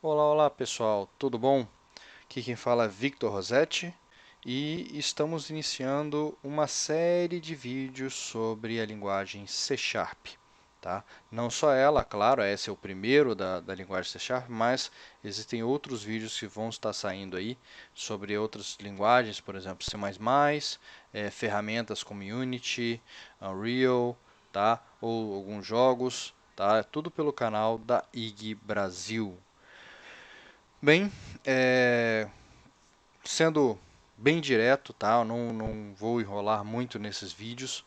Olá, olá pessoal, tudo bom? Aqui quem fala é Victor Rossetti e estamos iniciando uma série de vídeos sobre a linguagem C Sharp. Tá? Não só ela, claro, esse é o primeiro da linguagem C Sharp, mas existem outros vídeos que vão estar saindo aí sobre outras linguagens, por exemplo, C++, ferramentas como Unity, Unreal, tá? Ou alguns jogos, tá? Tudo pelo canal da IG Brasil. Bem, sendo bem direto, tá? Eu não vou enrolar muito nesses vídeos.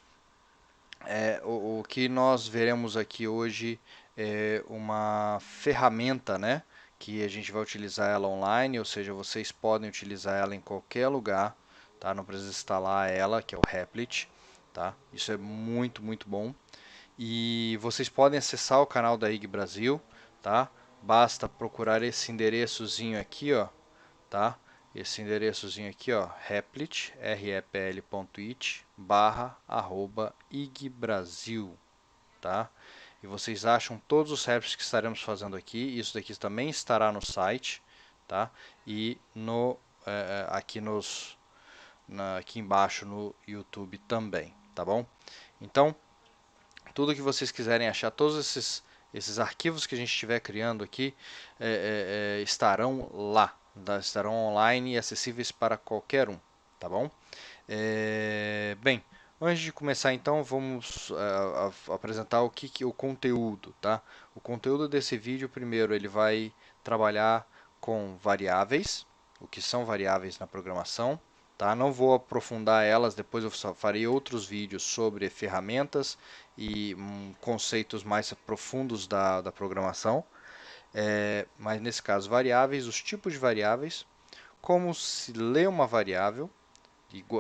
O que nós veremos aqui hoje é uma ferramenta, né? Que a gente vai utilizar ela online, ou seja, vocês podem utilizar ela em qualquer lugar, tá? Não precisa instalar ela, que é o Replit, tá? Isso é muito, muito bom. E vocês podem acessar o canal da IG Brasil, tá? Basta procurar esse endereçozinho aqui, ó, tá? Esse endereçozinho aqui, ó, replit, repl.it, /igbrasil, tá? E vocês acham todos os reps que estaremos fazendo aqui. Isso daqui também estará no site, tá? E aqui aqui embaixo no YouTube também, tá bom? Então, tudo que vocês quiserem achar, todos esses arquivos que a gente estiver criando aqui estarão lá, tá? Estarão online e acessíveis para qualquer um, tá bom? Bem, antes de começar então, vamos apresentar o conteúdo, tá? O conteúdo desse vídeo, primeiro, ele vai trabalhar com variáveis, o que são variáveis na programação, tá? Não vou aprofundar elas, depois eu só farei outros vídeos sobre ferramentas e conceitos mais profundos da programação. Mas nesse caso, variáveis, os tipos de variáveis, como se lê uma variável,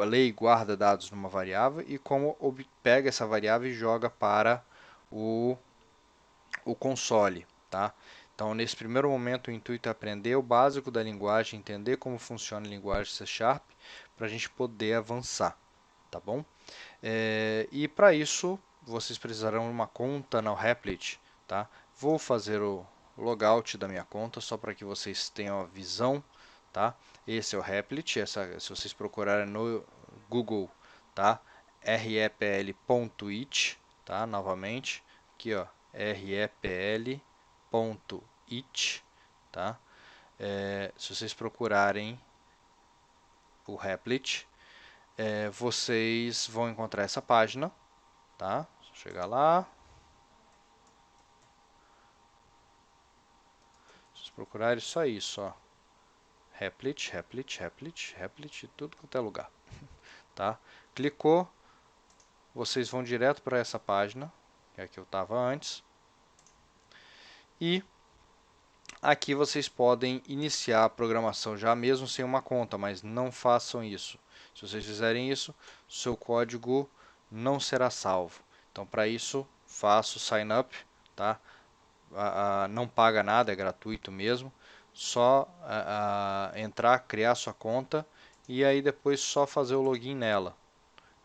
lê e guarda dados numa variável e como pega essa variável e joga para o, o console, tá? Então, nesse primeiro momento, o intuito é aprender o básico da linguagem, entender como funciona a linguagem C Sharp, para a gente poder avançar, tá bom? E para isso, vocês precisarão de uma conta na Replit, tá? Vou fazer o logout da minha conta, só para que vocês tenham a visão, tá? Esse é o Replit, se vocês procurarem no Google, tá? repl.it, tá? Novamente, aqui ó, repl.it, tá? Se vocês procurarem o Replit, vocês vão encontrar essa página, tá? Chegar lá, vocês procurarem só isso, ó. Replit, Replit, Replit, Replit, tudo quanto é lugar, tá? Clicou, vocês vão direto para essa página, que é a que eu estava antes, e aqui vocês podem iniciar a programação já mesmo sem uma conta, mas não façam isso. Se vocês fizerem isso, seu código não será salvo. Então, para isso, faço sign up, tá? Não paga nada, é gratuito mesmo. Só entrar, criar sua conta e aí depois só fazer o login nela.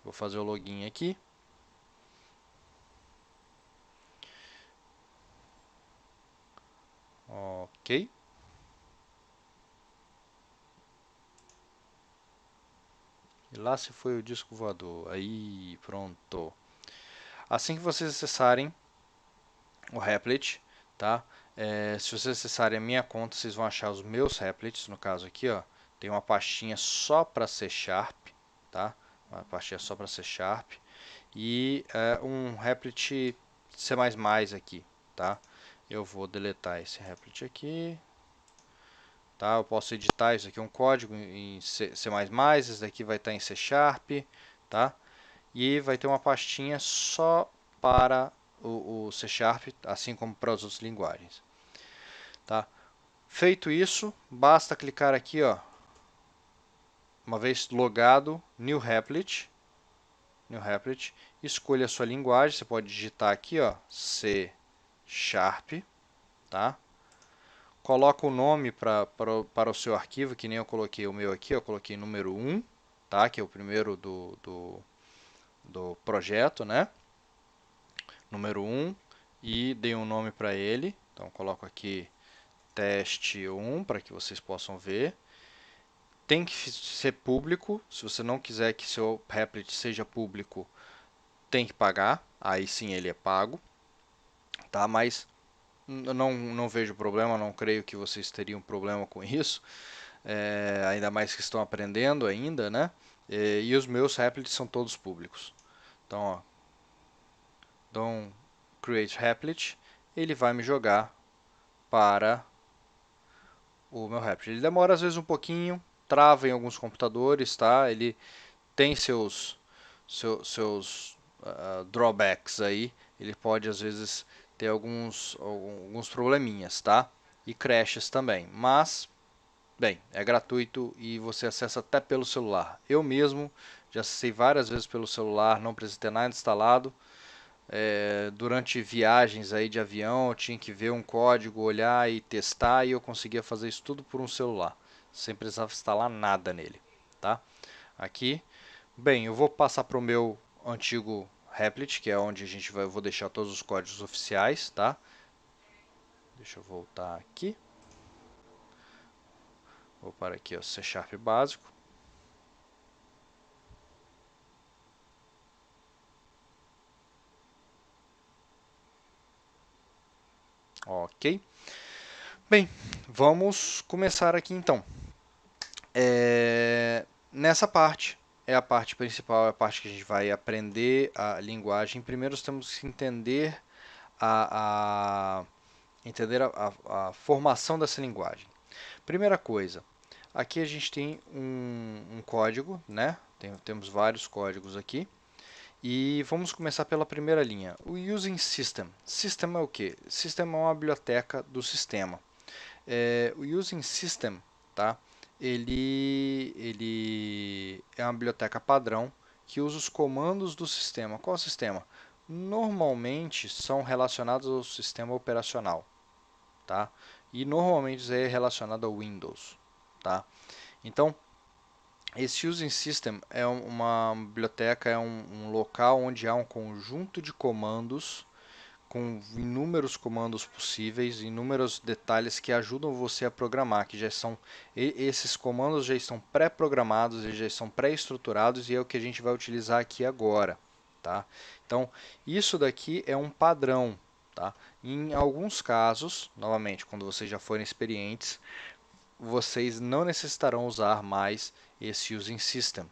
Vou fazer o login aqui. Ok. E lá se foi o disco voador. Aí, pronto. Assim que vocês acessarem o Replit, tá? Se vocês acessarem a minha conta, vocês vão achar os meus Replits. No caso aqui, ó, tem uma pastinha só para C Sharp, tá? Uma pastinha só para C Sharp e um Replit C++ aqui, tá? Eu vou deletar esse Replit aqui, tá? Eu posso editar isso aqui, um código em C++, esse daqui vai estar em C Sharp, tá? E vai ter uma pastinha só para o C Sharp, assim como para as outras linguagens, tá? Feito isso, basta clicar aqui, ó, uma vez logado, New Replit, escolha a sua linguagem, você pode digitar aqui, ó, C Sharp, tá? Coloca o nome para o seu arquivo, que nem eu coloquei o meu aqui, eu coloquei número 1, tá? Que é o primeiro do projeto, né? Número 1, e dei um nome para ele, então coloco aqui teste 1 para que vocês possam ver. Tem que ser público. Se você não quiser que seu Replit seja público, tem que pagar. Aí sim ele é pago, tá? Mas não vejo problema, não creio que vocês teriam problema com isso. Ainda mais que estão aprendendo ainda, né? E os meus Replits são todos públicos. Então, ó, Dom Create Replit, ele vai me jogar para o meu Replit. Ele demora às vezes um pouquinho, trava em alguns computadores, tá? Ele tem seus drawbacks aí. Ele pode às vezes ter alguns probleminhas, tá? E crashes também. Mas, bem, é gratuito e você acessa até pelo celular. Eu mesmo já acessei várias vezes pelo celular, não precisa ter nada instalado. Durante viagens aí de avião, eu tinha que ver um código, olhar e testar, e eu conseguia fazer isso tudo por um celular, sem precisar instalar nada nele, tá? Aqui, bem, eu vou passar para o meu antigo Replit, que é onde eu vou deixar todos os códigos oficiais, tá? Deixa eu voltar aqui. Vou para aqui, ó, C# básico. Ok. Bem, vamos começar aqui então. Nessa parte, é a parte principal, é a parte que a gente vai aprender a linguagem. Primeiro temos que entender a formação dessa linguagem. Primeira coisa, aqui a gente tem um código, né? Temos vários códigos aqui. E vamos começar pela primeira linha, o Using System. System é o quê? System é uma biblioteca do sistema. O Using System, tá? Ele é uma biblioteca padrão que usa os comandos do sistema. Qual sistema? Normalmente são relacionados ao sistema operacional, tá? E normalmente é relacionado ao Windows, tá? Então, esse Using System é uma biblioteca, é um local onde há um conjunto de comandos com inúmeros comandos possíveis, inúmeros detalhes que ajudam você a programar, que já são esses comandos já estão pré-programados, eles já estão pré-estruturados e é o que a gente vai utilizar aqui agora, tá? Então, isso daqui é um padrão, tá? Em alguns casos, novamente, quando vocês já forem experientes, vocês não necessitarão usar mais esse Using System,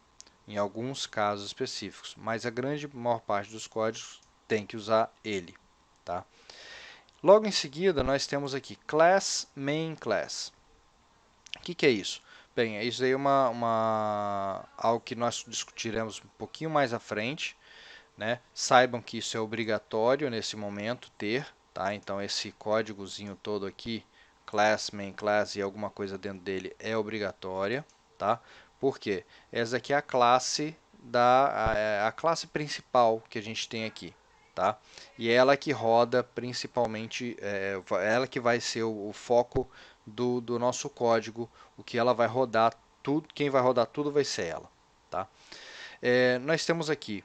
em alguns casos específicos, mas a grande maior parte dos códigos tem que usar ele. Tá? Logo em seguida, nós temos aqui Class, Main Class. O que é isso? Bem, isso aí é algo que nós discutiremos um pouquinho mais à frente. Né? Saibam que isso é obrigatório nesse momento ter. Tá? Então, esse códigozinho todo aqui, Class, Main Class e alguma coisa dentro dele é obrigatória. Tá? Por quê? Essa aqui é a classe, a classe principal que a gente tem aqui. Tá? E ela que roda principalmente, ela que vai ser o foco do nosso código, o que ela vai rodar tudo, quem vai rodar tudo vai ser ela. Tá? Nós temos aqui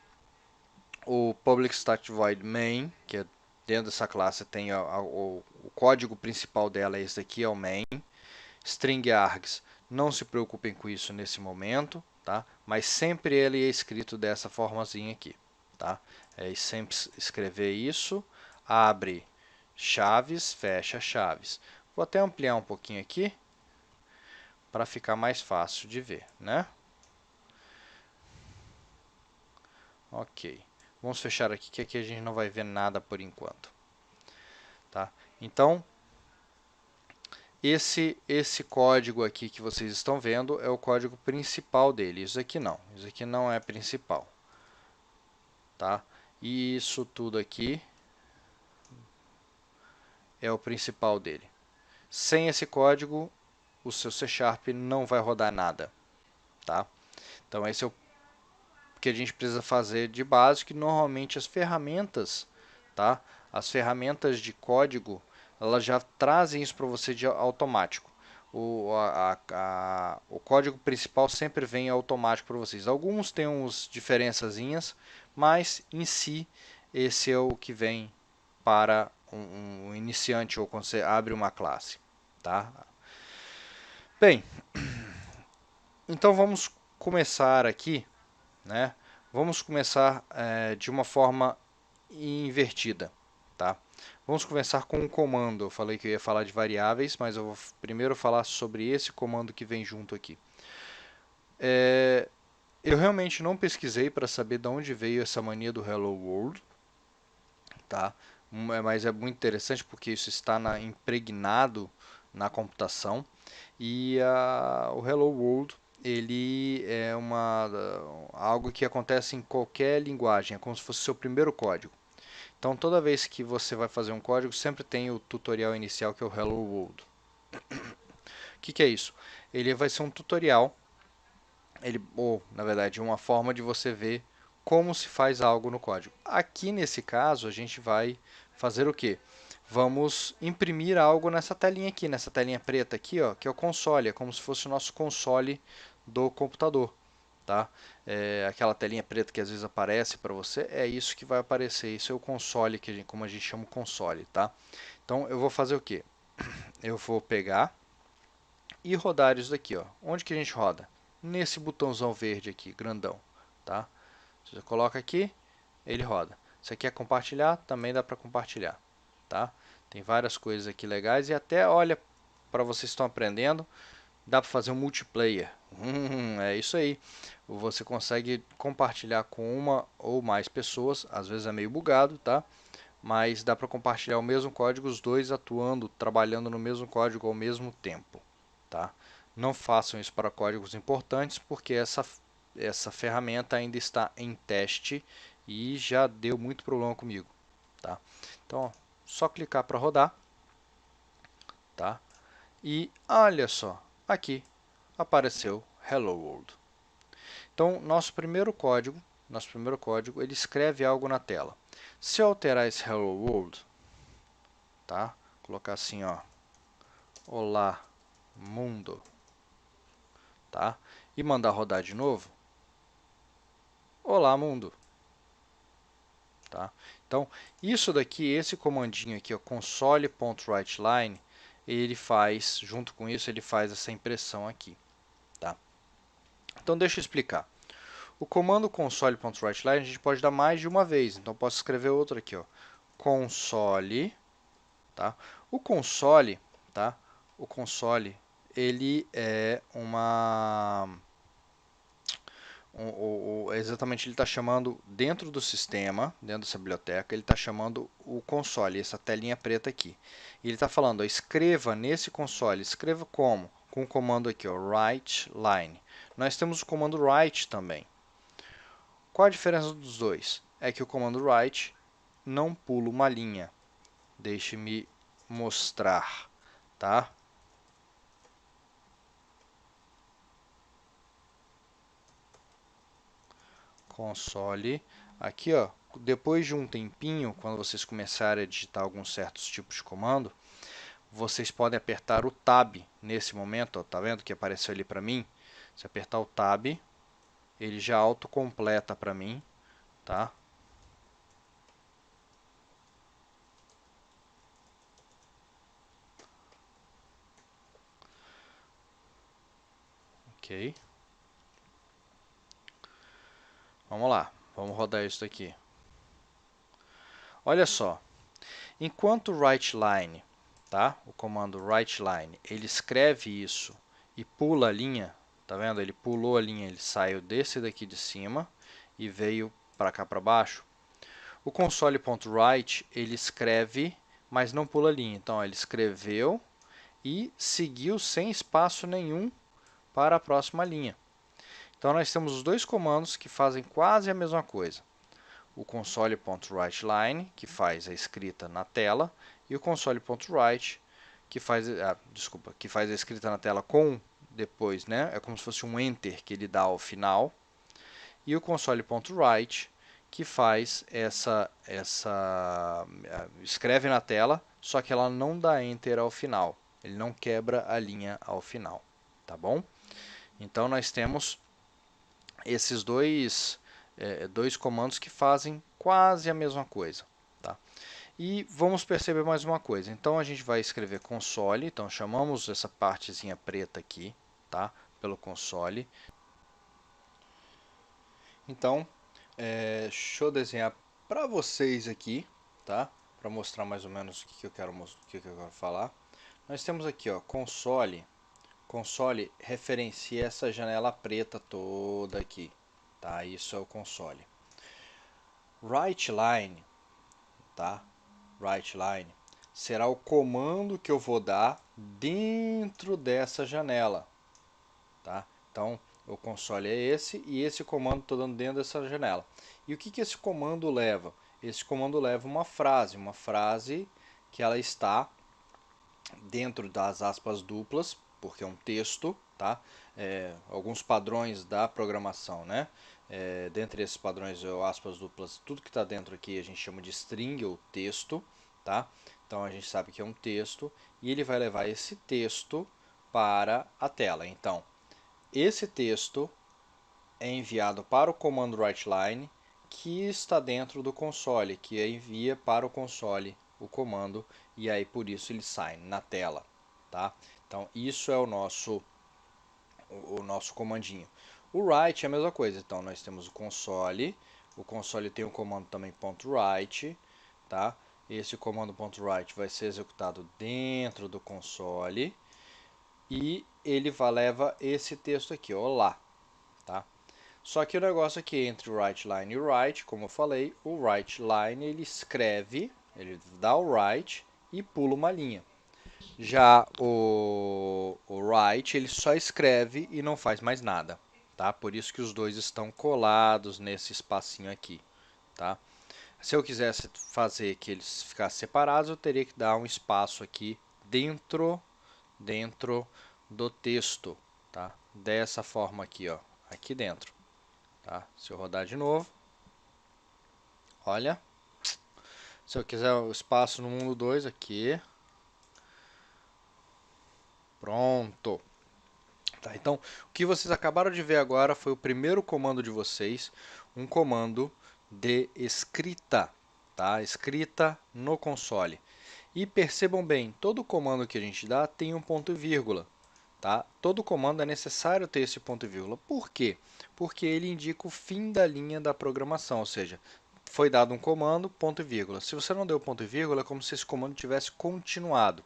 o public static void main, que é dentro dessa classe tem o código principal dela, esse aqui é o main. String args, não se preocupem com isso nesse momento, tá? Mas sempre ele é escrito dessa formazinha aqui, tá? Sempre escrever isso, abre chaves, fecha chaves. Vou até ampliar um pouquinho aqui para ficar mais fácil de ver, né? Ok. Vamos fechar aqui, que aqui a gente não vai ver nada por enquanto. Tá? Então, esse código aqui que vocês estão vendo é o código principal dele. Isso aqui não é principal. Tá? E isso tudo aqui é o principal dele. Sem esse código, o seu C# não vai rodar nada. Tá? Então, esse é o que a gente precisa fazer de básico, que normalmente as ferramentas, tá? As ferramentas de código, elas já trazem isso para você de automático. O código principal sempre vem automático para vocês. Alguns têm umas diferençazinhas, mas em si esse é o que vem para um iniciante ou quando você abre uma classe. tá? Bem, então vamos começar aqui, né? Vamos começar de uma forma invertida, tá? Vamos começar com um comando. Eu falei que eu ia falar de variáveis, mas eu vou primeiro falar sobre esse comando que vem junto aqui. Eu realmente não pesquisei para saber de onde veio essa mania do Hello World, tá? Mas é muito interessante porque isso está impregnado na computação e o Hello World ele é algo que acontece em qualquer linguagem, é como se fosse seu primeiro código. Então toda vez que você vai fazer um código, sempre tem o tutorial inicial que é o Hello World. O que é isso? Ele vai ser um tutorial, ou na verdade uma forma de você ver como se faz algo no código. Aqui nesse caso a gente vai fazer o que? Vamos imprimir algo nessa telinha aqui, nessa telinha preta aqui, ó, que é o console, é como se fosse o nosso console do computador. Tá? Aquela telinha preta que às vezes aparece para você, é isso que vai aparecer, isso é o console, como a gente chama o console. Tá? Então eu vou fazer o que? Eu vou pegar e rodar isso daqui. Ó. Onde que a gente roda? Nesse botãozão verde aqui, grandão. Tá? Você coloca aqui, ele roda. Você quer compartilhar? Também dá para compartilhar. Tá? Tem várias coisas aqui legais e até, olha, para vocês que estão aprendendo, dá para fazer um multiplayer. É isso aí. Você consegue compartilhar com uma ou mais pessoas. Às vezes é meio bugado, tá? Mas dá para compartilhar o mesmo código, os dois atuando, trabalhando no mesmo código ao mesmo tempo, tá? Não façam isso para códigos importantes, porque essa ferramenta ainda está em teste e já deu muito problema comigo, tá? Então, ó, só clicar para rodar, tá? E olha só, aqui apareceu Hello World. Então, nosso primeiro código, ele escreve algo na tela. Se eu alterar esse Hello World, tá? Colocar assim, ó, Olá Mundo, tá? E mandar rodar de novo, Olá Mundo, tá? Então, isso daqui, esse comandinho aqui, o console.writeLine, ele faz, junto com isso, ele faz essa impressão aqui, tá? Então, deixa eu explicar. O comando console.writeLine a gente pode dar mais de uma vez, então posso escrever outro aqui, ó, console, tá? O console, tá? O console, ele é exatamente, ele está chamando dentro do sistema, dentro dessa biblioteca, ele está chamando o console, essa telinha preta aqui. E ele está falando, ó, escreva nesse console, escreva como? Com o comando aqui, ó, write line. Nós temos o comando write também. Qual a diferença dos dois? É que o comando write não pula uma linha. Deixe-me mostrar, tá? Console. Aqui, ó, depois de um tempinho, quando vocês começarem a digitar alguns certos tipos de comando, vocês podem apertar o Tab nesse momento, ó, tá vendo que apareceu ali para mim? Se apertar o Tab, ele já autocompleta para mim, tá? Ok. Vamos lá, vamos rodar isso daqui. Olha só, enquanto o writeLine, tá? O comando writeLine, ele escreve isso e pula a linha, tá vendo? Ele pulou a linha, ele saiu desse daqui de cima e veio para cá para baixo. O console.write, ele escreve, mas não pula a linha. Então, ele escreveu e seguiu sem espaço nenhum para a próxima linha. Então, nós temos os dois comandos que fazem quase a mesma coisa. O console.writeLine, que faz a escrita na tela, e o console.write, que que faz a escrita na tela com depois, né? É como se fosse um enter que ele dá ao final. E o console.write, que faz escreve na tela, só que ela não dá enter ao final. Ele não quebra a linha ao final, tá bom? Então nós temos esses dois comandos que fazem quase a mesma coisa, tá? E vamos perceber mais uma coisa. Então a gente vai escrever console. Então chamamos essa partezinha preta aqui, tá? Pelo console. Então, deixa eu desenhar para vocês aqui, tá? Para mostrar mais ou menos o que eu quero falar. Nós temos aqui, ó, console. Console referencia essa janela preta toda aqui, tá? Isso é o console. WriteLine, tá? WriteLine será o comando que eu vou dar dentro dessa janela, tá? Então, o console é esse e esse comando estou dando dentro dessa janela. E o que esse comando leva? Esse comando leva uma frase que ela está dentro das aspas duplas, porque é um texto, tá? Alguns padrões da programação, né? Dentre esses padrões, aspas duplas, tudo que está dentro aqui a gente chama de string ou texto, tá? Então a gente sabe que é um texto e ele vai levar esse texto para a tela. Então, esse texto é enviado para o comando WriteLine, que está dentro do console, que envia para o console o comando, e aí por isso ele sai na tela, tá? Então isso é o nosso comandinho. O write é a mesma coisa, então nós temos o console tem o comando também .write, tá? Esse comando .write vai ser executado dentro do console e ele leva esse texto aqui, olá, tá? Só que o negócio aqui entre o WriteLine e o write, como eu falei, o WriteLine ele escreve, ele dá o write e pula uma linha. Já o write ele só escreve e não faz mais nada, tá? Por isso que os dois estão colados nesse espacinho aqui, tá? Se eu quisesse fazer que eles ficassem separados, eu teria que dar um espaço aqui dentro do texto, tá? Dessa forma aqui, ó, aqui dentro. Tá? Se eu rodar de novo, olha, se eu quiser o espaço no mundo 2 aqui, pronto. Tá, então, o que vocês acabaram de ver agora foi o primeiro comando de vocês, um comando de escrita, tá? Escrita no console. E percebam bem, todo comando que a gente dá tem um ponto e vírgula. Tá? Todo comando é necessário ter esse ponto e vírgula. Por quê? Porque ele indica o fim da linha da programação, ou seja, foi dado um comando, ponto e vírgula. Se você não deu ponto e vírgula, é como se esse comando tivesse continuado.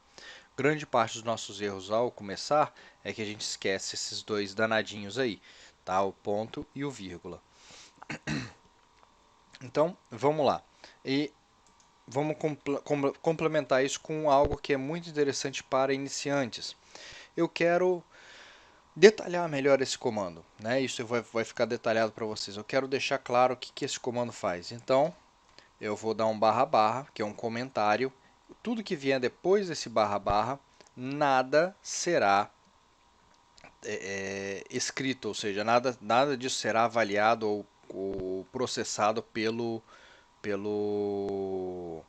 Grande parte dos nossos erros ao começar é que a gente esquece esses dois danadinhos aí, tá? O ponto e o vírgula. Então, vamos lá. E vamos complementar isso com algo que é muito interessante para iniciantes. Eu quero detalhar melhor esse comando, né? Isso vai ficar detalhado para vocês. Eu quero deixar claro o que esse comando faz. Então, eu vou dar um barra barra, que é um comentário. Tudo que vier depois desse barra barra, nada será escrito, ou seja, nada disso será avaliado ou processado pelo, pelo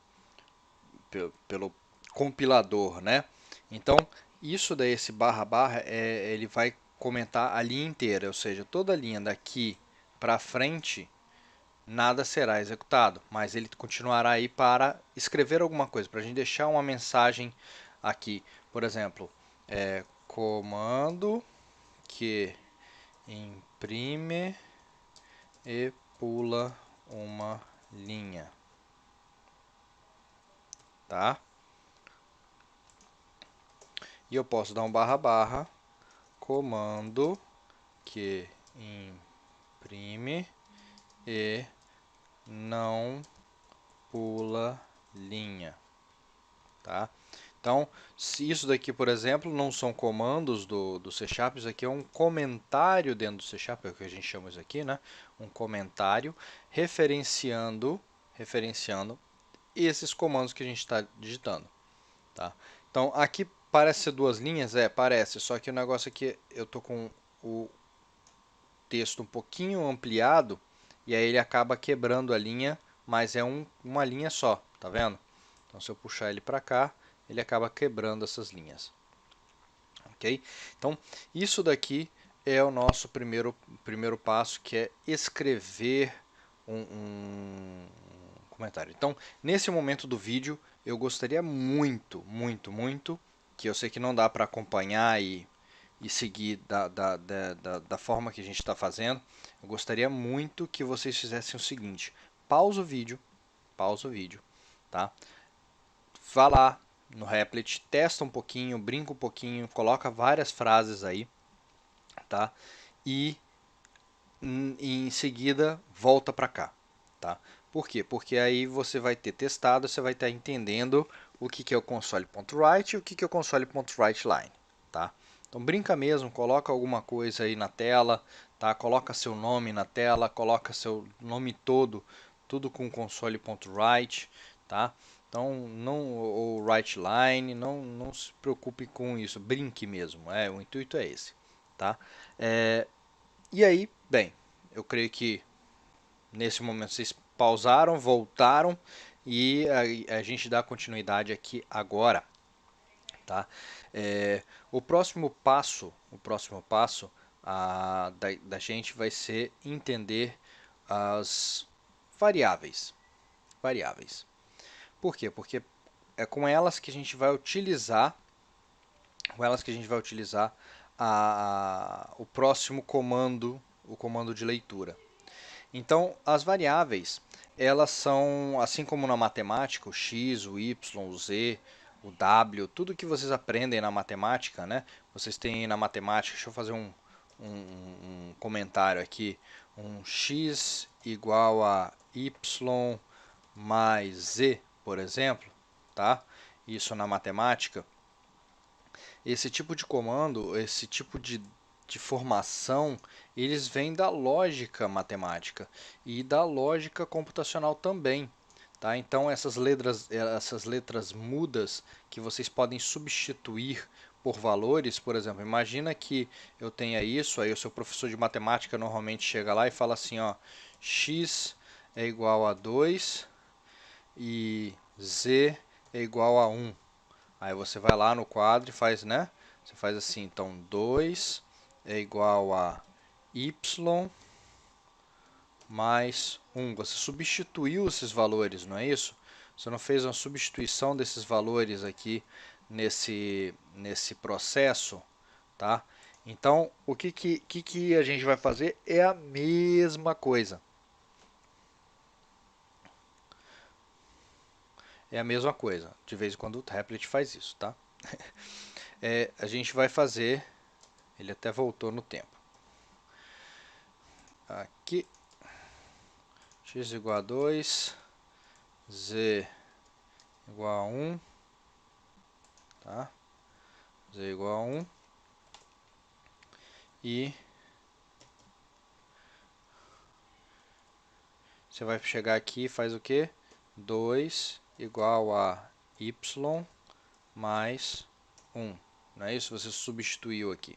compilador, né? Então, isso daí, esse barra barra, ele vai comentar a linha inteira, ou seja, toda a linha daqui para frente, nada será executado, mas ele continuará aí para escrever alguma coisa, para a gente deixar uma mensagem aqui. Por exemplo, comando que imprime e pula uma linha, tá? E eu posso dar um barra barra, comando que imprime e não pula linha, tá? Então, se isso daqui, por exemplo, não são comandos do C Sharp, isso aqui é um comentário dentro do C Sharp, é o que a gente chama isso aqui, né? Um comentário referenciando esses comandos que a gente está digitando, tá? Então, aqui parece ser duas linhas, parece, só que o negócio aqui, eu tô com o texto um pouquinho ampliado, e aí ele acaba quebrando a linha, mas é uma linha só, tá vendo? Então, se eu puxar ele para cá, ele acaba quebrando essas linhas. Ok? Então, isso daqui é o nosso primeiro passo, que é escrever comentário. Então, nesse momento do vídeo, eu gostaria muito, que eu sei que não dá para acompanhar e seguir da forma que a gente está fazendo, eu gostaria muito que vocês fizessem o seguinte: pausa o vídeo, tá? Vá lá no Replit, testa um pouquinho, brinca um pouquinho, coloca várias frases aí, tá? E em seguida volta para cá, tá? Por quê? Porque aí você vai ter testado, você vai estar entendendo o que é o console.write e o que é o console.writeLine, tá? Então brinca mesmo, coloca alguma coisa aí na tela, tá? Coloca seu nome na tela, coloca seu nome todo, tudo com console.write, tá? Então não o writeLine, não se preocupe com isso, brinque mesmo, o intuito é esse, tá? E aí, bem, eu creio que nesse momento vocês pausaram, voltaram e a gente dá continuidade aqui agora, tá? O próximo passo da gente vai ser entender as variáveis. Por quê? Porque é com elas que a gente vai utilizar, o próximo comando, o comando de leitura. Então, as variáveis, elas são, assim como na matemática, o x, o y, o z, o w, tudo que vocês aprendem na matemática, né? Vocês têm na matemática, deixa eu fazer um comentário aqui, um x igual a y mais z, por exemplo, tá? Isso na matemática. Esse tipo de comando, esse tipo de formação, eles vêm da lógica matemática e da lógica computacional também. Tá? Então essas letras mudas que vocês podem substituir por valores, por exemplo, imagina que eu tenha isso, aí o seu professor de matemática normalmente chega lá e fala assim, ó, x é igual a 2 e z é igual a 1. Aí você vai lá no quadro e faz, né? Você faz assim, então 2 é igual a y mais 1. Você substituiu esses valores, não é isso? Você não fez uma substituição desses valores aqui nesse processo, tá? Então, o que a gente vai fazer é a mesma coisa. É a mesma coisa. De vez em quando o Replit faz isso, tá? A gente vai fazer... Ele até voltou no tempo. Aqui, x igual a 2, z igual a 1, tá? Z igual a 1 e você vai chegar aqui e faz o que? 2 igual a y mais 1, não é isso? Você substituiu aqui.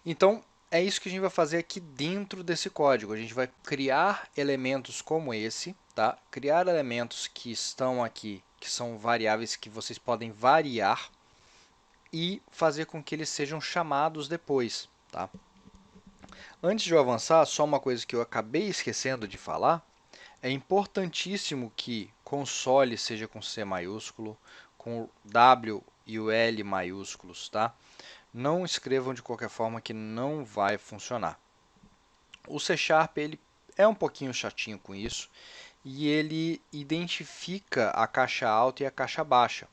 Então, é isso que a gente vai fazer aqui dentro desse código. A gente vai criar elementos como esse, tá? Criar elementos que estão aqui, que são variáveis que vocês podem variar e fazer com que eles sejam chamados depois, tá? Antes de eu avançar, só uma coisa que eu acabei esquecendo de falar, é importantíssimo que console seja com C maiúsculo, com o W e o L maiúsculos, tá? Não escrevam de qualquer forma que não vai funcionar. O C Sharp ele é um pouquinho chatinho com isso e ele identifica a caixa alta e a caixa baixa,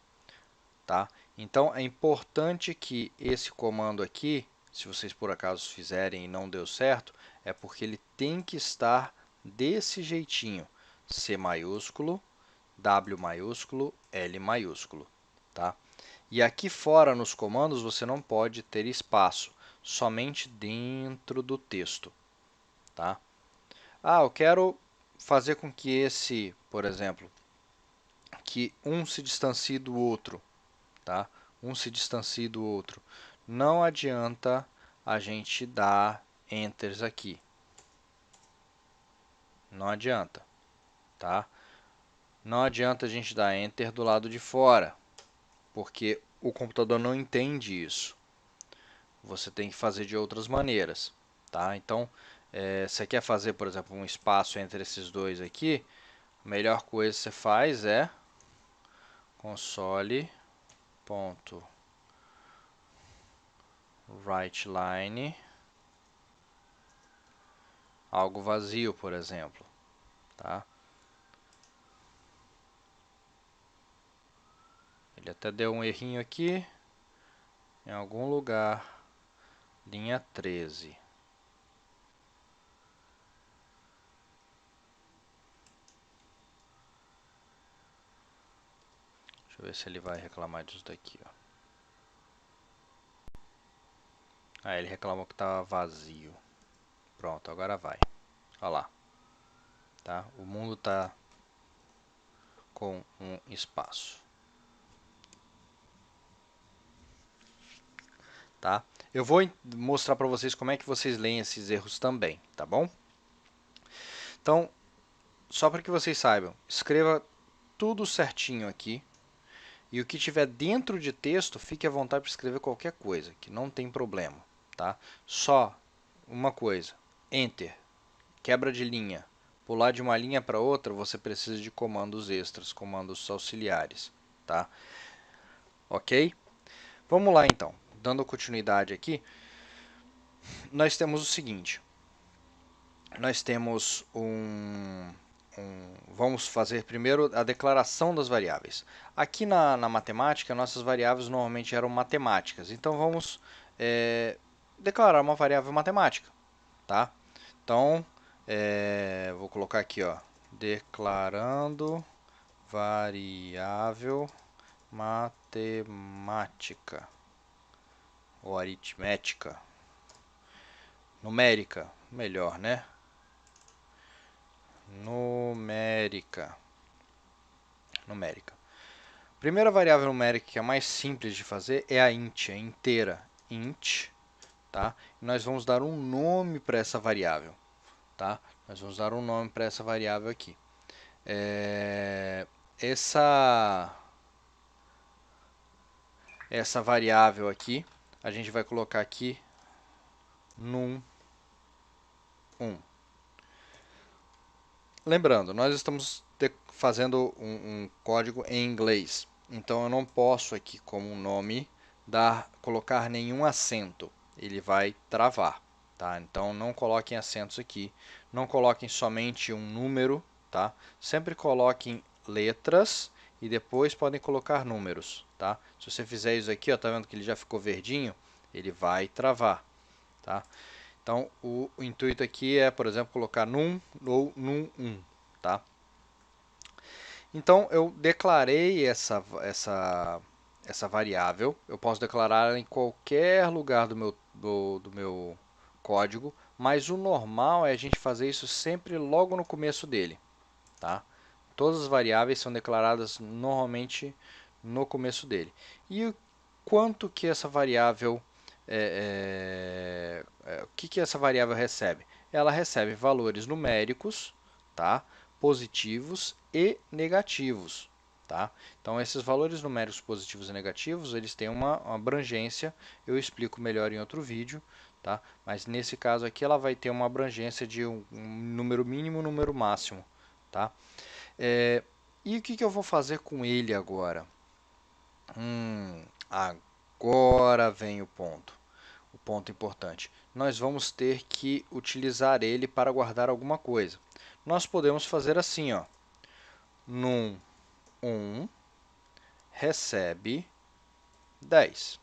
tá? Então é importante que esse comando aqui, se vocês por acaso fizerem e não deu certo, é porque ele tem que estar desse jeitinho, C maiúsculo, W maiúsculo, L maiúsculo, tá? E aqui fora nos comandos você não pode ter espaço, somente dentro do texto, tá? Ah, eu quero fazer com que esse, por exemplo, que um se distancie do outro, tá? Um se distancie do outro. Não adianta a gente dar enters aqui. Não adianta, tá? Não adianta a gente dar enter do lado de fora, porque o computador não entende isso. Você tem que fazer de outras maneiras, tá? Então, você quer fazer, por exemplo, um espaço entre esses dois aqui, A melhor coisa que você faz é console.writeLine, algo vazio, por exemplo, tá? Ele até deu um errinho aqui, em algum lugar, linha 13. Deixa eu ver se ele vai reclamar disso daqui, ó. Ah, ele reclamou que estava vazio. Pronto, agora vai. Olha lá. Tá? O mundo está com um espaço. Tá? Eu vou mostrar para vocês como é que vocês leem esses erros também, tá bom? Então, só para que vocês saibam, escreva tudo certinho aqui. E o que tiver dentro de texto, fique à vontade para escrever qualquer coisa, que não tem problema, tá? Só uma coisa, Enter, quebra de linha. Pular de uma linha para outra, você precisa de comandos extras, comandos auxiliares, tá? Ok? Vamos lá então, dando continuidade aqui, nós temos o seguinte, nós temos vamos fazer primeiro a declaração das variáveis. Aqui na matemática, nossas variáveis normalmente eram matemáticas, então vamos declarar uma variável matemática, tá? Então, vou colocar aqui, ó, declarando variável matemática ou aritmética, numérica, melhor, né? Numérica. Primeira variável numérica que é a mais simples de fazer é a int, a inteira. Int, tá? E nós vamos dar um nome para essa variável, tá? Nós vamos dar um nome para essa variável aqui. Essa variável aqui, a gente vai colocar aqui num1. Lembrando, nós estamos fazendo um código em inglês, então eu não posso aqui como nome colocar nenhum acento, ele vai travar, tá? Então não coloquem acentos aqui, não coloquem somente um número, tá? Sempre coloquem letras e depois podem colocar números, tá? Se você fizer isso aqui, ó, tá vendo que ele já ficou verdinho? Ele vai travar, tá? Então, o intuito aqui é, por exemplo, colocar num ou num1, tá? Então, eu declarei essa variável. Eu posso declarar ela em qualquer lugar do meu código, mas o normal é a gente fazer isso sempre logo no começo dele, tá? Todas as variáveis são declaradas normalmente no começo dele. E o quanto que essa variável o que essa variável recebe? Ela recebe valores numéricos, tá? Positivos e negativos, tá? Então esses valores numéricos positivos e negativos, eles têm uma abrangência, eu explico melhor em outro vídeo, tá? Mas nesse caso aqui ela vai ter uma abrangência de um número mínimo e um número máximo, tá? E o que eu vou fazer com ele agora? Agora vem o ponto importante. Nós vamos ter que utilizar ele para guardar alguma coisa. Nós podemos fazer assim, ó, num1 recebe 10,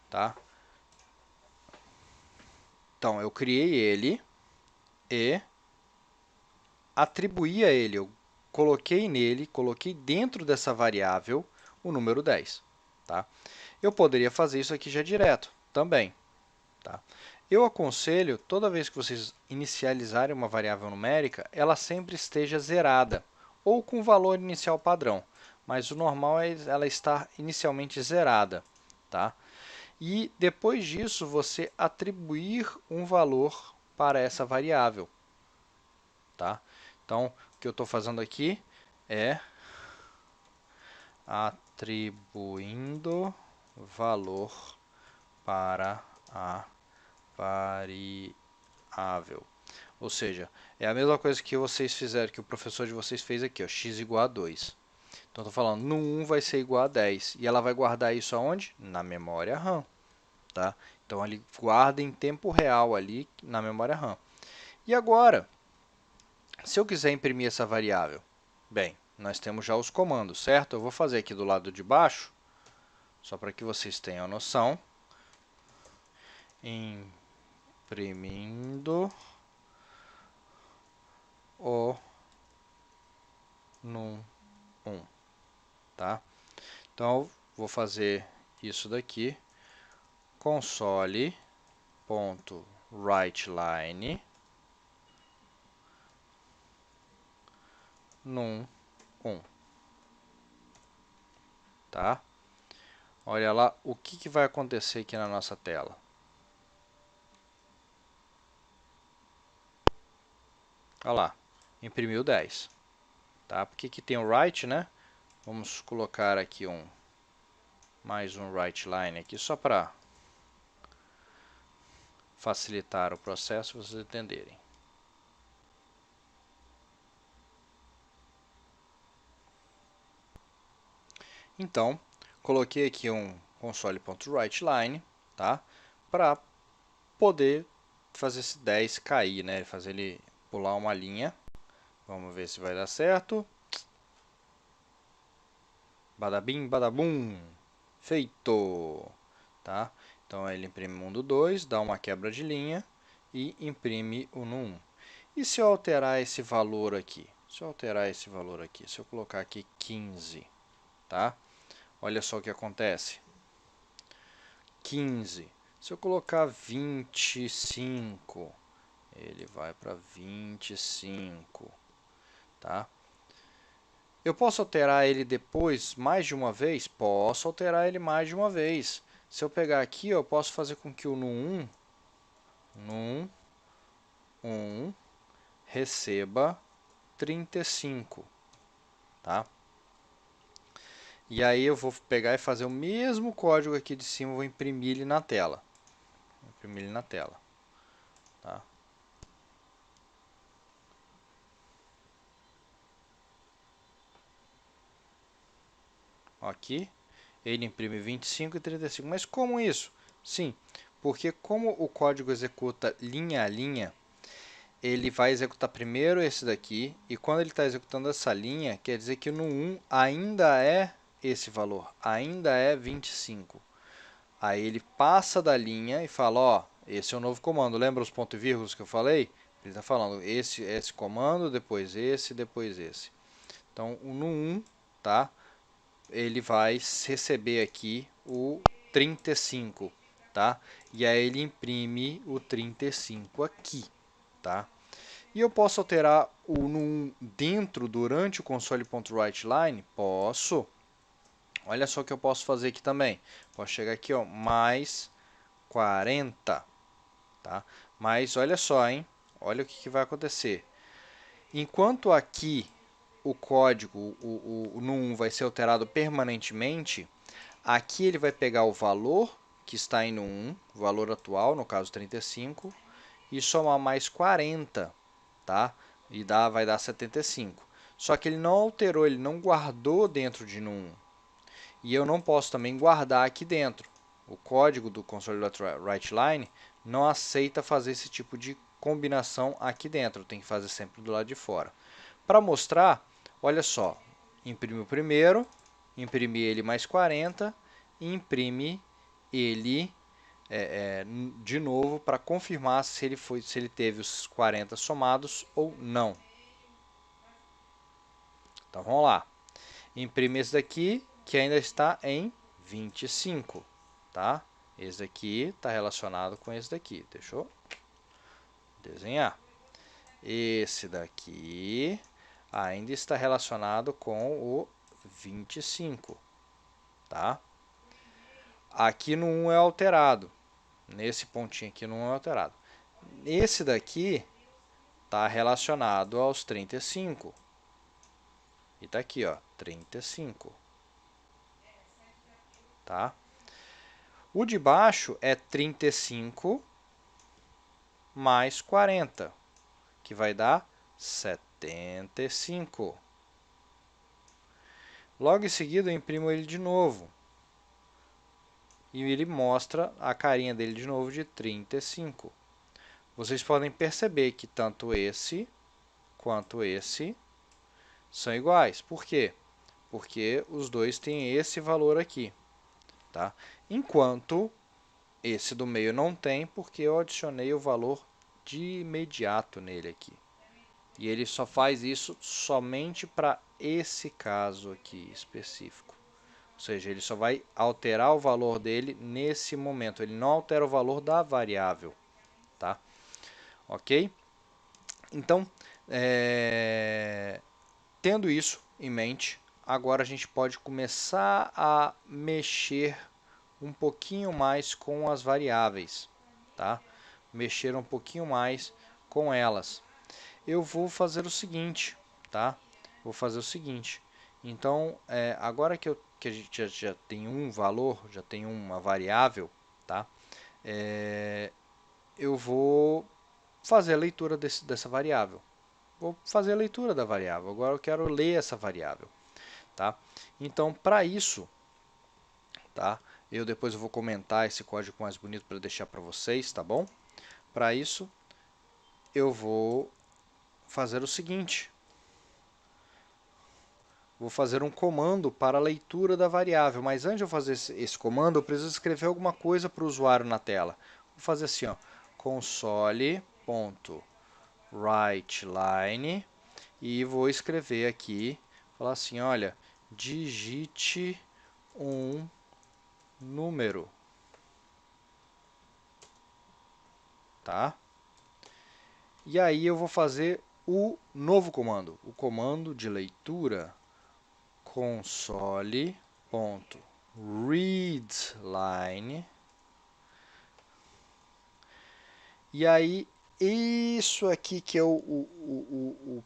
tá? Então eu criei ele e atribuí a ele, eu coloquei dentro dessa variável o número 10, tá? Eu poderia fazer isso aqui já direto também, tá? Eu aconselho, toda vez que vocês inicializarem uma variável numérica, ela sempre esteja zerada ou com valor inicial padrão, mas o normal é ela estar inicialmente zerada, tá? E depois disso você atribuir um valor para essa variável, tá? Então, o que eu estou fazendo aqui é atribuindo valor para a variável. Ou seja, é a mesma coisa que vocês fizeram, que o professor de vocês fez aqui, ó, x igual a 2. Então, estou falando, no 1 vai ser igual a 10. E ela vai guardar isso aonde? Na memória RAM. Tá? Então, ele guarda em tempo real ali na memória RAM. E agora, se eu quiser imprimir essa variável, bem, nós temos já os comandos, certo? Eu vou fazer aqui do lado de baixo, só para que vocês tenham noção. Imprimindo o num1, tá? Então, vou fazer isso daqui, console.writeLine num1, tá? Olha lá o que vai acontecer aqui na nossa tela. Olha lá, imprimiu 10. Tá? Porque aqui tem o write, né? Vamos colocar aqui mais um writeLine aqui, só para facilitar o processo, vocês entenderem. Então, coloquei aqui um console.writeLine, tá? Para poder fazer esse 10 cair, né? Fazer ele pular uma linha. Vamos ver se vai dar certo. Badabim, badabum. Feito! Tá? Então, ele imprime mundo 2, dá uma quebra de linha e imprime o num 1. E se eu alterar esse valor aqui? Se eu alterar esse valor aqui, se eu colocar aqui 15, tá? Olha só o que acontece. 15. Se eu colocar 25, ele vai para 25, tá? Eu posso alterar ele depois mais de uma vez? Posso alterar ele mais de uma vez. Se eu pegar aqui, eu posso fazer com que o num1 receba 35, tá? E aí eu vou pegar e fazer o mesmo código aqui de cima, vou imprimir ele na tela. Imprimir ele na tela, tá? Aqui, ele imprime 25 e 35. Mas como isso? Sim, porque como o código executa linha a linha, ele vai executar primeiro esse daqui, e quando ele está executando essa linha, quer dizer que no 1 ainda é esse valor, ainda é 25. Aí ele passa da linha e fala, ó, esse é o novo comando. Lembra os pontos e vírgulas que eu falei? Ele está falando esse comando, depois esse, depois esse. Então, no 1, tá? Ele vai receber aqui o 35, tá? E aí ele imprime o 35 aqui, tá? E eu posso alterar o num dentro, durante o console.writeLine? Posso. Olha só o que eu posso fazer aqui também. Posso chegar aqui, ó, mais 40, tá? Mas olha só, hein? Olha o que vai acontecer. Enquanto aqui o código, o num vai ser alterado permanentemente, aqui ele vai pegar o valor que está em num1, o valor atual, no caso 35, e somar mais 40, tá? E vai dar 75. Só que ele não alterou, ele não guardou dentro de num1. E eu não posso também guardar aqui dentro. O código do console.writeLine não aceita fazer esse tipo de combinação aqui dentro, tem que fazer sempre do lado de fora. Para mostrar, olha só, imprime o primeiro, imprime ele mais 40 e imprime ele de novo para confirmar se ele teve os 40 somados ou não. Então vamos lá. Imprime esse daqui que ainda está em 25, tá? Esse daqui está relacionado com esse daqui. Deixa eu desenhar. Esse daqui ainda está relacionado com o 25, tá? Aqui no 1 é alterado. Nesse pontinho aqui no 1 é alterado. Esse daqui está relacionado aos 35. E está aqui, ó, 35. Tá? O de baixo é 35 mais 40. que vai dar 75. Logo em seguida eu imprimo ele de novo. E ele mostra a carinha dele de novo de 35. Vocês podem perceber que tanto esse quanto esse são iguais. Por quê? Porque os dois têm esse valor aqui. Tá? Enquanto esse do meio não tem, porque eu adicionei o valor de imediato nele aqui. E ele só faz isso somente para esse caso aqui específico. Ou seja, ele só vai alterar o valor dele nesse momento. Ele não altera o valor da variável. Tá? Ok? Então, tendo isso em mente, agora a gente pode começar a mexer um pouquinho mais com as variáveis. Tá? Mexer um pouquinho mais com elas. Eu vou fazer o seguinte, tá? Vou fazer o seguinte. Então, agora que a gente já tem um valor, já tem uma variável, tá? Eu vou fazer a leitura dessa variável. Vou fazer a leitura da variável. Agora eu quero ler essa variável, tá? Então, para isso, tá? Depois eu vou comentar esse código mais bonito para deixar para vocês, tá bom? Para isso, eu vou fazer o seguinte. Vou fazer um comando para a leitura da variável, mas antes de eu fazer esse comando, eu preciso escrever alguma coisa para o usuário na tela. Vou fazer assim, ó, console.writeLine e vou escrever aqui, falar assim, olha, digite um número, tá? E aí eu vou fazer o novo comando, o comando de leitura console.readLine. E aí, isso aqui que é o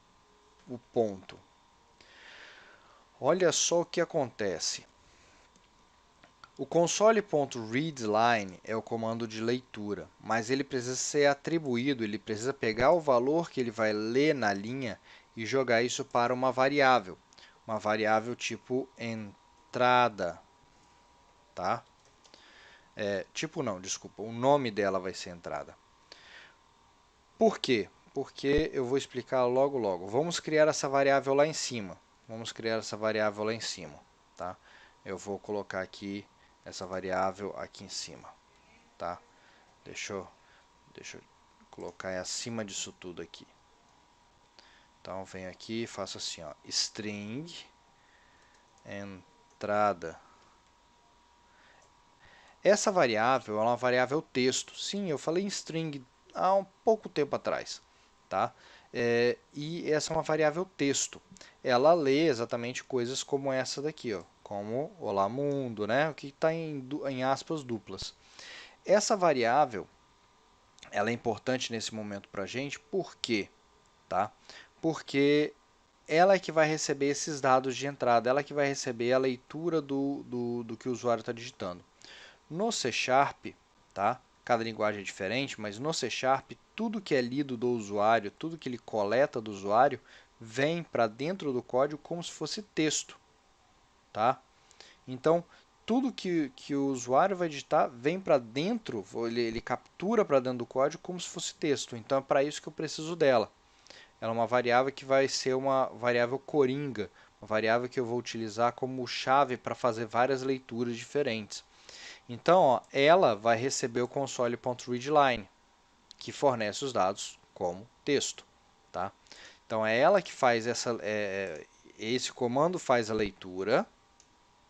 ponto. Olha só o que acontece. O console.readLine é o comando de leitura, mas ele precisa ser atribuído, ele precisa pegar o valor que ele vai ler na linha e jogar isso para uma variável tipo entrada, tá? Tipo não, desculpa, o nome dela vai ser entrada. Por quê? Porque eu vou explicar logo logo. Vamos criar essa variável lá em cima. Tá? Eu vou colocar aqui essa variável aqui em cima, tá? Deixa eu colocar acima disso tudo aqui. Então venho aqui e faço assim, ó, string entrada. Essa variável é uma variável texto. Sim, eu falei em string há um pouco tempo atrás, tá? E essa é uma variável texto. Ela lê exatamente coisas como essa daqui, ó, como olá mundo, né? O que está em aspas duplas. Essa variável, ela é importante nesse momento para a gente, por quê? Tá? Porque ela é que vai receber esses dados de entrada, ela é que vai receber a leitura do que o usuário está digitando. No C Sharp, tá? Cada linguagem é diferente, mas no C Sharp, tudo que é lido do usuário, tudo que ele coleta do usuário, vem para dentro do código como se fosse texto. Tá? Então, tudo que o usuário vai digitar vem para dentro, ele captura para dentro do código como se fosse texto. Então, é para isso que eu preciso dela. Ela é uma variável que vai ser uma variável coringa, uma variável que eu vou utilizar como chave para fazer várias leituras diferentes. Então, ó, ela vai receber o console.readLine, que fornece os dados como texto. Tá? Então, é ela que faz esse comando faz a leitura,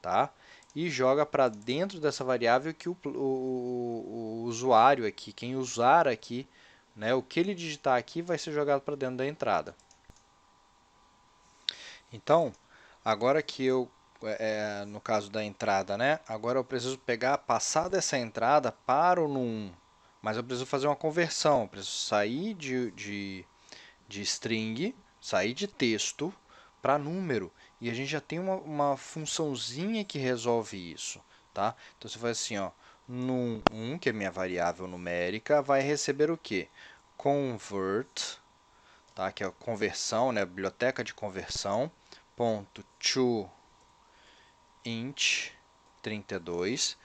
tá? E joga para dentro dessa variável que o usuário aqui, quem usar aqui, né, o que ele digitar aqui vai ser jogado para dentro da entrada. Então, agora que eu no caso da entrada, né? Agora eu preciso passar dessa entrada para o num, mas eu preciso fazer uma conversão, eu preciso sair de string, sair de texto para número, e a gente já tem uma funçãozinha que resolve isso, tá? Então você faz assim, ó, num1, que é minha variável numérica, vai receber o quê? Convert tá? Que é a conversão, né? A biblioteca de conversão, ponto toInt 32.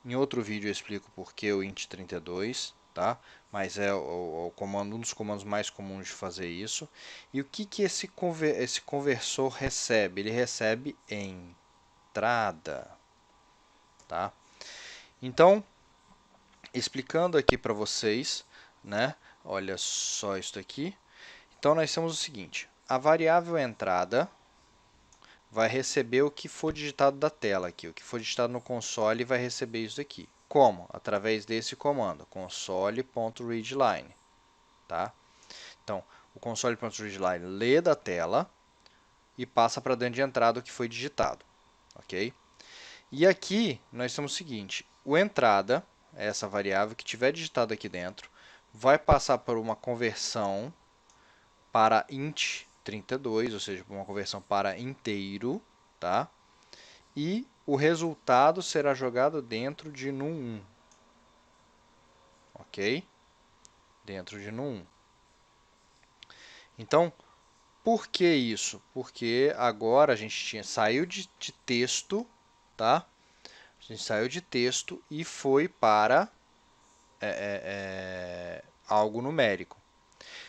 Em outro vídeo eu explico por que o int 32, tá? Mas é o comando, um dos comandos mais comuns de fazer isso. E o que esse conversor recebe? Ele recebe entrada, tá? Então, explicando aqui para vocês, né? Olha só isso aqui. Então, nós temos o seguinte: a variável entrada vai receber o que for digitado da tela aqui. O que for digitado no console vai receber isso aqui. Como? Através desse comando, console.readline. Tá? Então, o console.readline lê da tela e passa para dentro de entrada o que foi digitado. Ok? E aqui nós temos o seguinte: o entrada, essa variável que tiver digitado aqui dentro, vai passar por uma conversão para int 32, ou seja, uma conversão para inteiro, tá? E o resultado será jogado dentro de num1, ok? Dentro de num1. Então, por que isso? Porque agora a gente saiu de texto, tá? A gente saiu de texto e foi para algo numérico.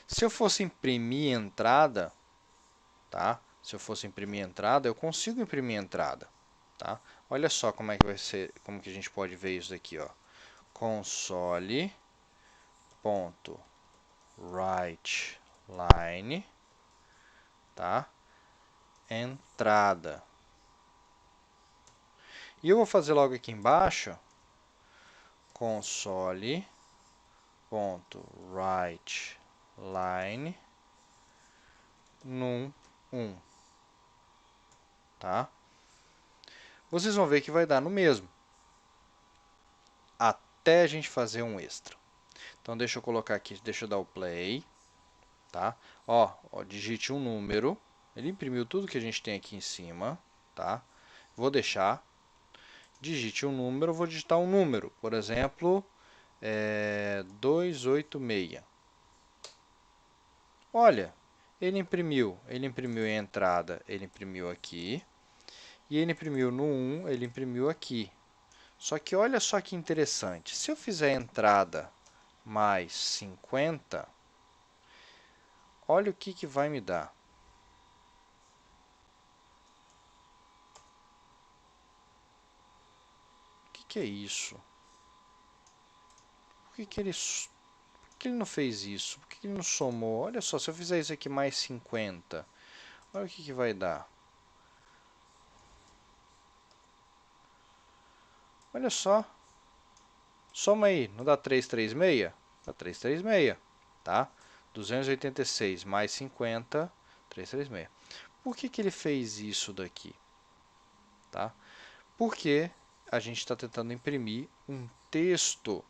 Se eu fosse imprimir entrada, tá? Se eu fosse imprimir entrada, eu consigo imprimir entrada, tá? Olha só como é que vai ser, como que a gente pode ver isso aqui, ó. Console.writeLine, tá? Entrada. E eu vou fazer logo aqui embaixo console.writeLine num1, tá? Vocês vão ver que vai dar no mesmo, até a gente fazer um extra. Então deixa eu colocar aqui, deixa eu dar o play, tá? Ó, digite um número, ele imprimiu tudo que a gente tem aqui em cima, tá? Vou deixar, digite um número, vou digitar um número, por exemplo, 286. Olha, ele imprimiu a entrada, ele imprimiu aqui, e ele imprimiu no 1, ele imprimiu aqui. Só que olha só que interessante, se eu fizer entrada mais 50, olha o que vai me dar. O que é isso? Por que ele não fez isso? Por que ele não somou? Olha só, se eu fizer isso aqui mais 50, olha o que vai dar. Olha só. Soma aí, não dá 336? Dá 336, tá? 286 mais 50, 336. Por que ele fez isso daqui? Tá? Porque a gente está tentando imprimir um texto,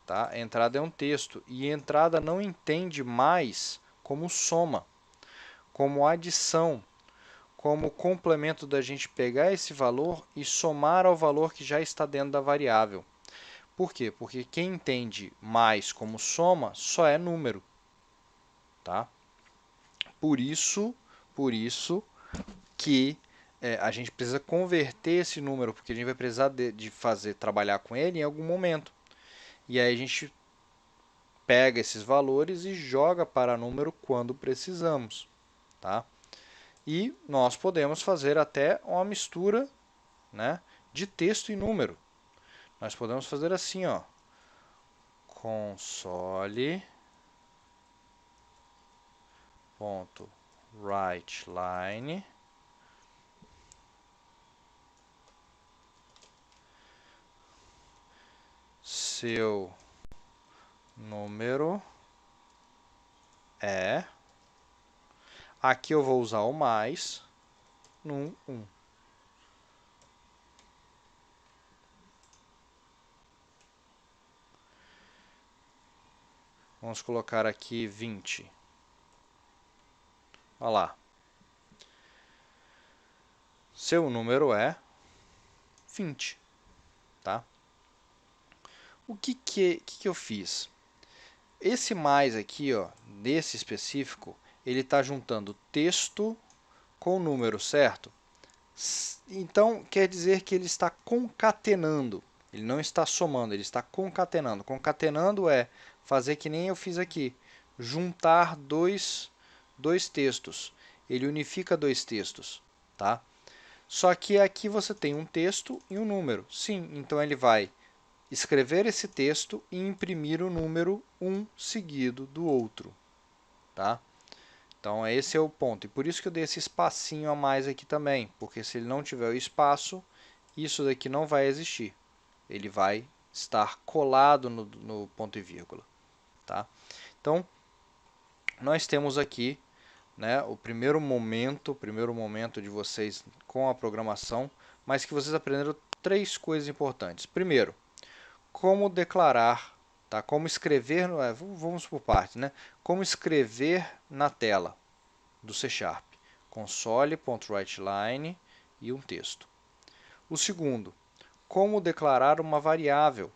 tá? A entrada é um texto e a entrada não entende mais como soma, como adição, como complemento da gente pegar esse valor e somar ao valor que já está dentro da variável. Por quê? Porque quem entende mais como soma só é número, tá? Por isso que a gente precisa converter esse número, porque a gente vai precisar de trabalhar com ele em algum momento. E aí a gente pega esses valores e joga para número quando precisamos, tá? E nós podemos fazer até uma mistura, né, de texto e número. Nós podemos fazer assim, ó, console.writeLine seu número é, aqui eu vou usar o mais, num1. Vamos colocar aqui 20. Olha lá. Seu número é 20, tá? O que eu fiz? Esse mais aqui, ó, desse específico, ele está juntando texto com número, certo? Então, quer dizer que ele está concatenando. Ele não está somando, ele está concatenando. Concatenando é fazer que nem eu fiz aqui. Juntar dois textos. Ele unifica dois textos, tá? Só que aqui você tem um texto e um número. Sim, então ele vai escrever esse texto e imprimir o número um seguido do outro, tá? Então esse é o ponto. E por isso que eu dei esse espacinho a mais aqui também, porque se ele não tiver o espaço, isso daqui não vai existir. Ele vai estar colado no ponto e vírgula, tá? Então nós temos aqui, né, o primeiro momento de vocês com a programação, mas que vocês aprenderam três coisas importantes. Primeiro, como declarar, tá? Como escrever, vamos por partes, né? Como escrever na tela do C#, console.writeLine e um texto. O segundo, como declarar uma variável.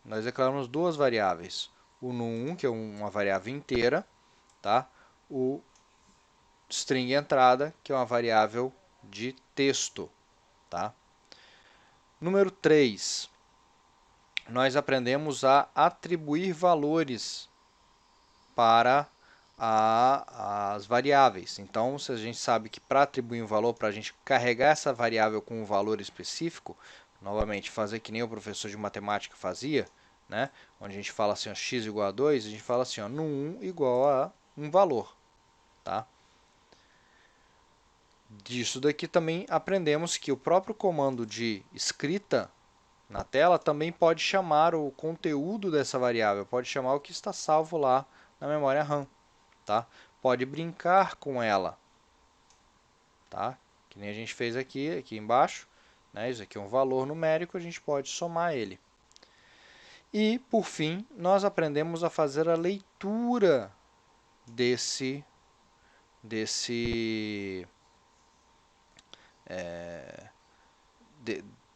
Nós declaramos duas variáveis, o num1, que é uma variável inteira, tá? O string entrada, que é uma variável de texto, tá? Número 3, nós aprendemos a atribuir valores para as variáveis. Então, se a gente sabe que para atribuir um valor, para a gente carregar essa variável com um valor específico, novamente, fazer que nem o professor de matemática fazia, né? Onde a gente fala assim, ó, x igual a 2, a gente fala assim, ó, no 1 igual a um valor, tá? Disso daqui também aprendemos que o próprio comando de escrita na tela também pode chamar o conteúdo dessa variável, pode chamar o que está salvo lá na memória RAM, tá? Pode brincar com ela, tá? Que nem a gente fez aqui embaixo, né? Isso aqui é um valor numérico, a gente pode somar ele. E, por fim, nós aprendemos a fazer a leitura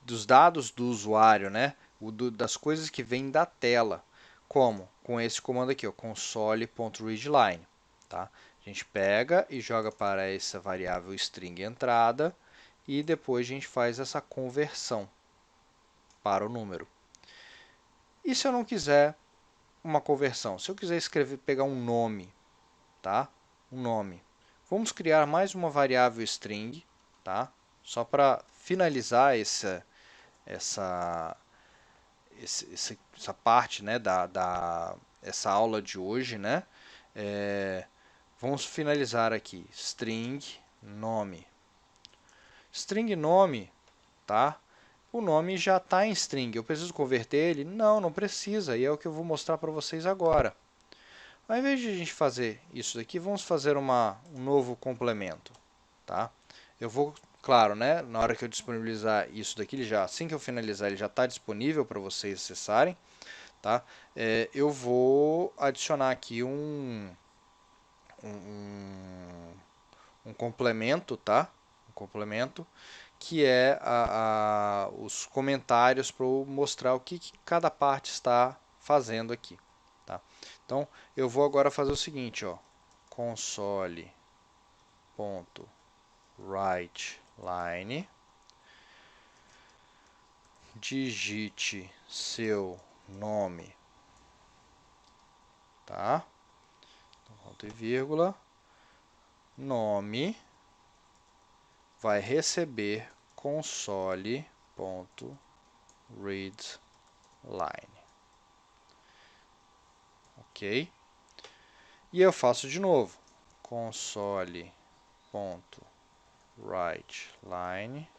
dos dados do usuário, né? Das coisas que vêm da tela. Como? Com esse comando aqui, console.readline. Tá? A gente pega e joga para essa variável string entrada e depois a gente faz essa conversão para o número. E se eu não quiser uma conversão? Se eu quiser pegar um nome, tá? Um nome. Vamos criar mais uma variável string, tá? Só para finalizar essa parte, né, essa aula de hoje, né? Vamos finalizar aqui, string nome. String nome, tá? O nome já está em string, eu preciso converter ele? Não, não precisa, e é o que eu vou mostrar para vocês agora. Ao invés de a gente fazer isso daqui, vamos fazer um novo complemento, tá? Eu vou, claro, né, na hora que eu disponibilizar isso daqui, assim que eu finalizar, ele já está disponível para vocês acessarem, tá? Eu vou adicionar aqui um complemento, tá? Um complemento que é os comentários para mostrar o que cada parte está fazendo aqui, tá? Então, eu vou agora fazer o seguinte, ó, console.writeLine, digite seu nome, tá? Ponto e vírgula, nome vai receber console.readline. Ok? E eu faço de novo. Console.writeLine.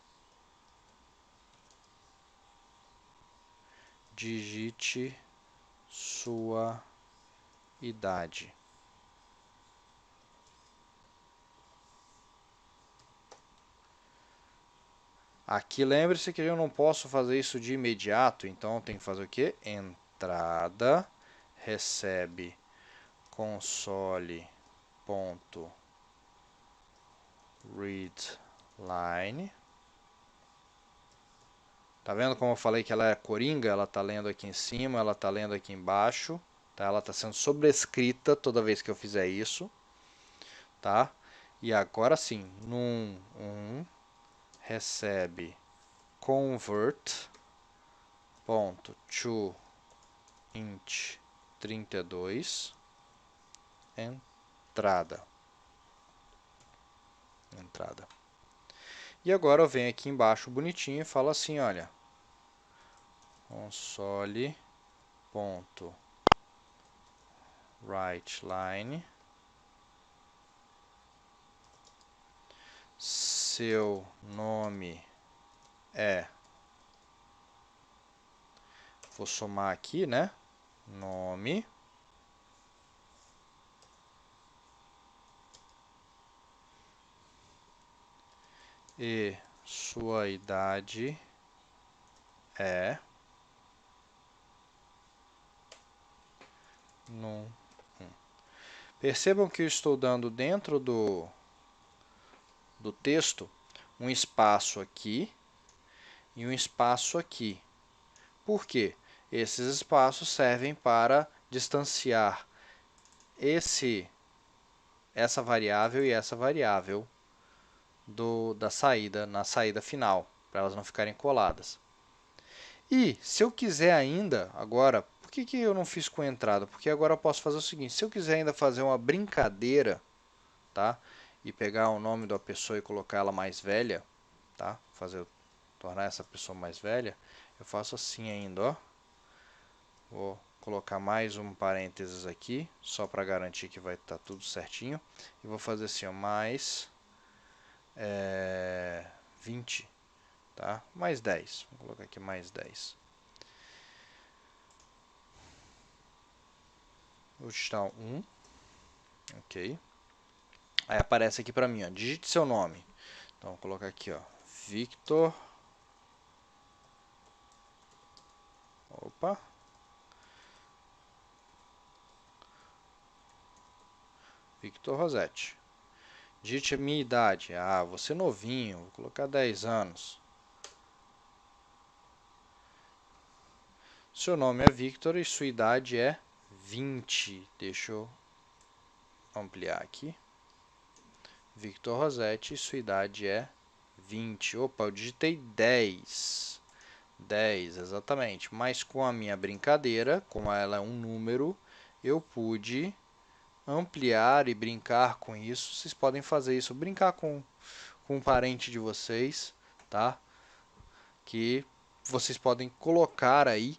Digite sua idade. Aqui lembre-se que eu não posso fazer isso de imediato, então tem que fazer o quê? Entrada, recebe console.readline. Tá vendo como eu falei que ela é coringa? Ela está lendo aqui em cima, ela está lendo aqui embaixo. Tá? Ela está sendo sobrescrita toda vez que eu fizer isso. tá? E agora sim, num1 recebe convert ponto to int 32 entrada. E agora eu venho aqui embaixo bonitinho e falo assim, olha, console.writeLine, seu nome é, vou somar aqui, né? Nome e sua idade é num. Percebam que eu estou dando dentro do texto um espaço aqui e um espaço aqui. Por quê? Esses espaços servem para distanciar essa variável e essa variável da saída, na saída final, para elas não ficarem coladas. E se eu quiser ainda, agora, por que eu não fiz com entrada? Porque agora eu posso fazer o seguinte, se eu quiser ainda fazer uma brincadeira, tá? E pegar o nome da pessoa e colocar ela mais velha, tá? Tornar essa pessoa mais velha, eu faço assim ainda, ó. Vou colocar mais um parênteses aqui, só para garantir que vai estar tudo certinho. E vou fazer assim, ó, mais 20, tá? Mais 10. Vou colocar aqui mais 10. Vou digitar 1. Ok. Aí aparece aqui para mim, ó, digite seu nome. Então, vou colocar aqui, ó, Victor. Opa. Victor Rosetti. Digite a minha idade. Ah, você novinho, vou colocar 10 anos. Seu nome é Victor e sua idade é 20. Deixa eu ampliar aqui. Victor Rosetti e sua idade é 20. Opa, eu digitei 10. 10, exatamente. Mas com a minha brincadeira, como ela é um número, eu pude ampliar e brincar com isso. Vocês podem fazer isso, brincar com um parente de vocês, tá? Que vocês podem colocar aí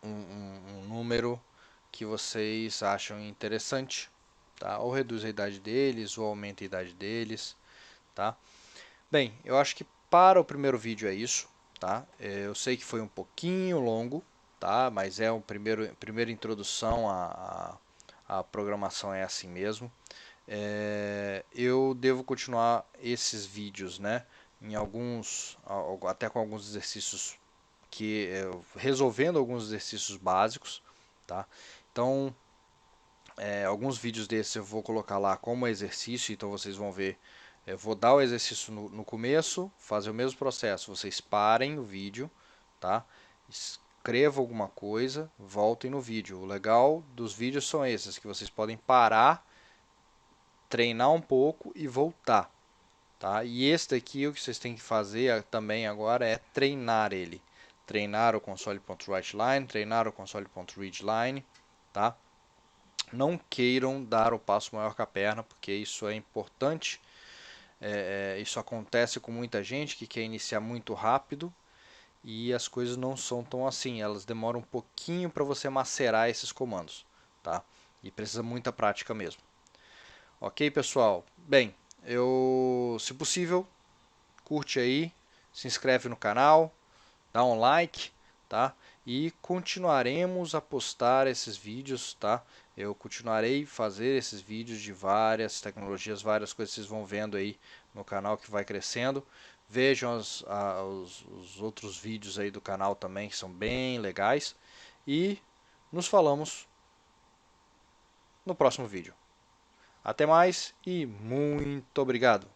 um número que vocês acham interessante, tá? Ou reduz a idade deles, ou aumenta a idade deles, tá? Bem, eu acho que para o primeiro vídeo é isso, tá? Eu sei que foi um pouquinho longo, tá? Mas é uma primeira introdução à programação, é assim mesmo. Eu devo continuar esses vídeos, né? Em até com alguns exercícios resolvendo alguns exercícios básicos, tá? Então, alguns vídeos desses eu vou colocar lá como exercício, então vocês vão ver. Eu vou dar o exercício no começo, fazer o mesmo processo. Vocês parem o vídeo, tá? Escrevam alguma coisa, voltem no vídeo. O legal dos vídeos são esses, que vocês podem parar, treinar um pouco e voltar, tá? E esse daqui, o que vocês têm que fazer também agora é treinar ele. Treinar o console.writeLine, treinar o console.readLine, tá? Não queiram dar o passo maior que a perna, porque isso é importante. Isso acontece com muita gente que quer iniciar muito rápido e as coisas não são tão assim. Elas demoram um pouquinho para você macerar esses comandos, tá? E precisa muita prática mesmo. Ok, pessoal? Bem, se possível, curte aí, se inscreve no canal, dá um like, tá? E continuaremos a postar esses vídeos, tá? Eu continuarei a fazer esses vídeos de várias tecnologias, várias coisas que vocês vão vendo aí no canal que vai crescendo. Vejam os outros vídeos aí do canal também, que são bem legais. E nos falamos no próximo vídeo. Até mais e muito obrigado!